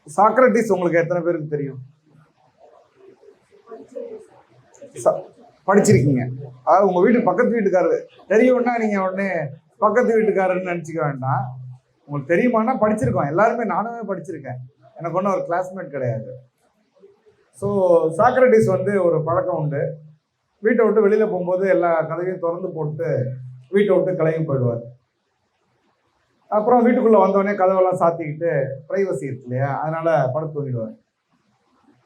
Socrates உங்களுக்கு எத்தனை பேருக்கு தெரியும்? படிச்சிருக்கீங்க. அதாவது உங்க வீட்டு பக்கத்து வீட்டுக்காரரு தெரியும்னா நீங்க உடனே பக்கத்து வீட்டுக்காரர்னு நினச்சிக்க வேண்டாம். உங்களுக்கு தெரியுமானா படிச்சிருக்கோம் எல்லாருமே. நானுமே படிச்சிருக்கேன். எனக்கு ஒன்றும் ஒரு கிளாஸ்மேட் கிடையாது. ஸோ சாக்ரட்டிஸ் வந்து ஒரு பழக்கம் உண்டு. வீட்டை விட்டு வெளியில் போகும்போது எல்லா கதவையும் திறந்து போட்டு வீட்டை விட்டு கிளம்பி போயிடுவார். அப்புறம் வீட்டுக்குள்ளே வந்தோடனே கதவெல்லாம் சாத்திக்கிட்டு ப்ரைவசி இருக்கு இல்லையா, அதனால படுத்து தூங்கிடுவார்.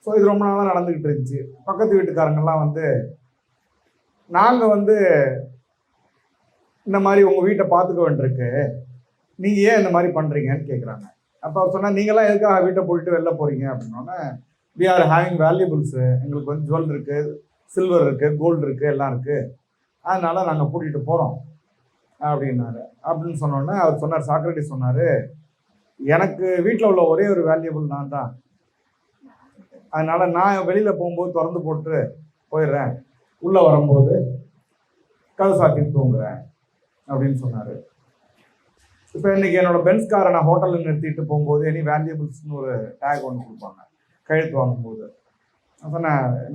ஸோ இது ரொம்ப நாளாக நடந்துக்கிட்டு இருந்துச்சு. பக்கத்து வீட்டுக்காரங்கெல்லாம் வந்து நாங்கள் வந்து இந்த மாதிரி உங்கள் வீட்டை பார்த்துக்க வேண்டியிருக்கு, நீங்கள் ஏன் இந்த மாதிரி பண்ணுறீங்கன்னு கேட்குறாங்க. அப்போ அவர் சொன்னால், நீங்களாம் எதுக்காக வீட்டை போயிட்டு வெளில போகிறீங்க அப்படின்னோடனே, வி ஆர் ஹேவிங் வேல்யூபிள்ஸு, எங்களுக்கு வந்து ஜுவல் இருக்குது, சில்வர் இருக்குது, கோல்டு இருக்குது, எல்லாம் இருக்குது, அதனால நாங்கள் கூட்டிகிட்டு போகிறோம் அப்படின்னாரு. அப்படின்னு சொன்னோடனே அவர் சொன்னார், சாக்ரட்டிஸ் சொன்னார், எனக்கு வீட்டில் உள்ள ஒரே ஒரு வேல்யூபிள் நான் தான், அதனால நான் வெளியில் போகும்போது திறந்து போட்டு போயிடுறேன், உள்ளே வரும்போது கதை சாத்திட்டு தூங்குறேன் அப்படின்னு சொன்னார். இப்போ இன்னைக்கு என்னோட பென்ஸ் காரை நான் ஹோட்டலில் நிறுத்திட்டு போகும்போது எனி வேல்யூபிள்ஸ்னு ஒரு டேக் ஒன்று கொடுப்பாங்க கழுத்து வாங்கும்போது. அப்போ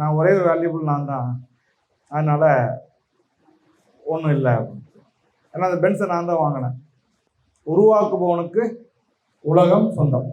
நான் ஒரே ஒரு வேல்யூபிள் நான் தான், அதனால ஒன்றும் இல்லை அப்படின்னு. ஏன்னா அந்த பென்ஸை நான் தான் வாங்கினேன். உருவாக்குபவனுக்கு உலகம் சொந்தம்.